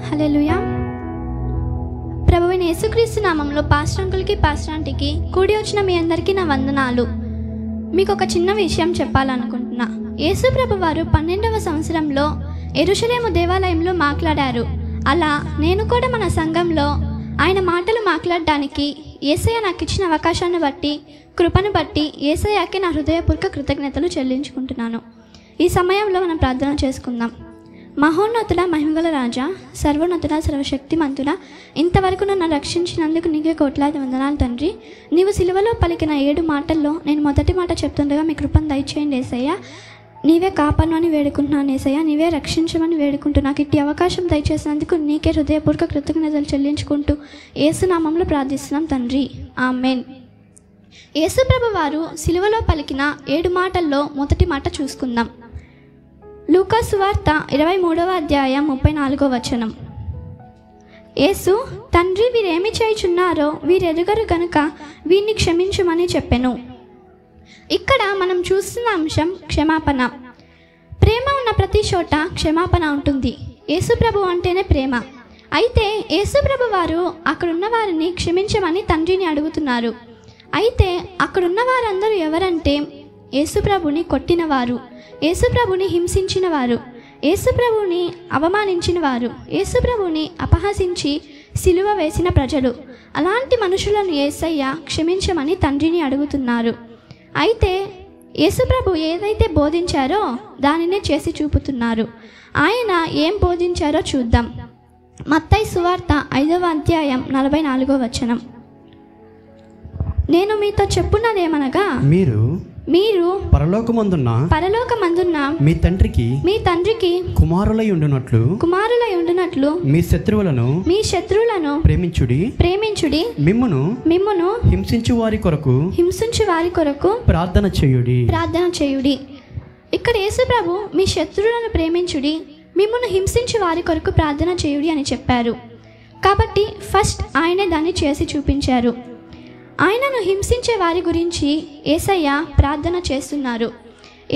హల్లెలూయా. ప్రభువైన యేసుక్రీస్తు నామంలో పాస్టర్ అంకుల్కి పాస్టర్ ఆంటీకి కూడి వచ్చిన మీ అందరికీ నా వందనాలు. మీకు ఒక చిన్న విషయం చెప్పాలనుకుంటున్నా. యేసు ప్రభు వారు 12వ సంవత్సరంలో యెరూషలేము దేవాలయంలో మాట్లాడారు. అలా నేను కూడా మన సంఘంలో ఆయన మాటలు మాట్లాడడానికి యేసయ్య నాకు ఇచ్చిన అవకాశాన్ని బట్టి, కృపను బట్టి యేసయ్యకి నా హృదయపూర్వక కృతజ్ఞతలు చెల్లించుకుంటున్నాను. ఈ సమయంలో మనం ప్రార్థన చేసుకుందాం. మహోన్నతుల మహిమగల రాజా, సర్వోన్నతుల సర్వశక్తిమంతుల, ఇంతవరకు నన్ను రక్షించినందుకు నీకే కోట్లాది వందనాలు తండ్రి. నీవు సిలువలో పలికిన 7 మాటల్లో నేను మొదటి మాట చెప్తుండగా మీ కృపను దయచేయండి యేసయ్య. నీవే కాపాడు అని వేడుకుంటున్నాను యేసయ్య. నీవే రక్షించమని వేడుకుంటూ నాకు ఇట్టి అవకాశం దయచేసినందుకు నీకే హృదయపూర్వక కృతజ్ఞతలు చెల్లించుకుంటూ యేసు నామంలో ప్రార్థిస్తున్నాం తండ్రి, ఆమెన్. యేసు ప్రభు వారు సిలువలో పలికిన 7 మాటల్లో మొదటి మాట చూసుకుందాం. లూకా సువార్త 23వ అధ్యాయం 34వ వచనం. యేసు, తండ్రి వీరేమి చేయుచున్నారో వీరెరుగరు గనుక వీరిని క్షమించుమని చెప్పెను. ఇక్కడ మనం చూస్తున్న అంశం క్షమాపణ. ప్రేమ ఉన్న ప్రతి చోట క్షమాపణ ఉంటుంది. యేసు ప్రభు అంటేనే ప్రేమ. అయితే యేసు ప్రభు వారు అక్కడున్న వారిని క్షమించమని తండ్రిని అడుగుతున్నారు. అయితే అక్కడున్న వారందరూ ఎవరంటే యేసుప్రభుని కొట్టినవారు, యేసుప్రభుని హింసించిన వారు, యేసుప్రభుని అవమానించిన వారు, యేసుప్రభుని అపహసించి సిలువ వేసిన ప్రజలు. అలాంటి మనుషులను యేసయ్య క్షమించమని తండ్రిని అడుగుతున్నారు. అయితే యేసుప్రభు ఏదైతే బోధించారో దానినే చేసి చూపుతున్నారు. ఆయన ఏం బోధించారో చూద్దాం. మత్తయి సువార్త 5వ అధ్యాయం 44వ వచనం. నేను మీతో చెప్పున్నదేమనగా మీరు పరలోకమందున్న మీ తండ్రికి కుమారులై ఉండునట్లు మీ శత్రువులను ప్రేమించుడి మిమ్మును హింసించు వారి కొరకు ప్రార్థన చేయుడి. ఇక్కడ యేసు ప్రభు మీ శత్రువులను ప్రేమించుడి, మిమ్మును హింసించు వారి కొరకు ప్రార్థన చేయుడి అని చెప్పారు. కాబట్టి ఫస్ట్ ఆయనే దాన్ని చేసి చూపించారు. ఆయనను హింసించే వారి గురించి యేసయ్య ప్రార్థన చేస్తున్నారు.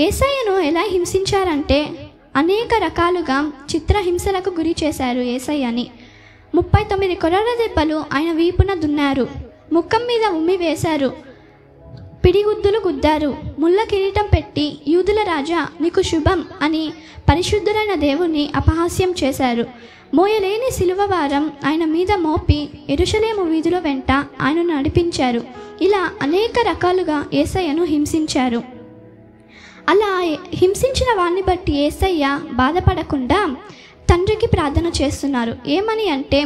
యేసయ్యను ఎలా హింసించారంటే అనేక రకాలుగా చిత్రహింసలకు గురి చేశారు యేసయ్యని. 39 కొరడ దెబ్బలు ఆయన వీపున దున్నారు, ముఖం మీద ఉమ్మి వేశారు, పిడిగుద్దులు గుద్దారు, ముళ్ళ కిరీటం పెట్టి యూదుల రాజా నీకు శుభం అని పరిశుద్ధులైన దేవుణ్ణి అపహాస్యం చేశారు. మోయలేని సిలువ భారం ఆయన మీద మోపి యెరూషలేము వీధుల వెంట ఆయనను నడిపించారు. ఇలా అనేక రకాలుగా యేసయ్యను హింసించారు. అలా హింసించిన వారిని బట్టి యేసయ్య బాధపడకుండా తండ్రికి ప్రార్థన చేస్తున్నారు. ఏమని అంటే,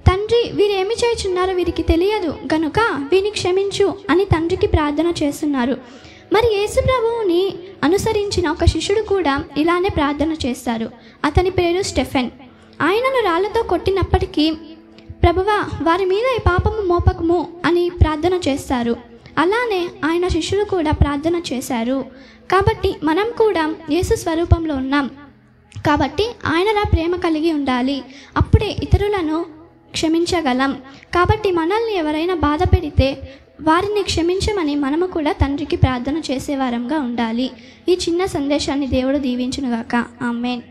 తండ్రి వీరేమి చేయుచున్నారో వీరికి తెలియదు గనుక వీరిని క్షమించు అని తండ్రికి ప్రార్థన చేస్తున్నారు. మరి యేసు ప్రభువుని అనుసరించిన ఒక శిష్యుడు కూడా ఇలానే ప్రార్థన చేస్తారు. అతని పేరు స్టెఫెన్. ఆయనను రాళ్లతో కొట్టినప్పటికీ, ప్రభువా వారి మీద ఈ పాపము మోపకము అని ప్రార్థన చేస్తారు. అలానే ఆయన శిష్యులు కూడా ప్రార్థన చేశారు. కాబట్టి మనం కూడా యేసు స్వరూపంలో ఉన్నాం కాబట్టి ఆయనలా ప్రేమ కలిగి ఉండాలి. అప్పుడే ఇతరులను క్షమించగలం. కాబట్టి మనల్ని ఎవరైనా బాధ పెడితే వారిని క్షమించమని మనము కూడా తండ్రికి ప్రార్థన చేసేవారంగా ఉండాలి. ఈ చిన్న సందేశాన్ని దేవుడు దీవించునుగాక. ఆమేన్.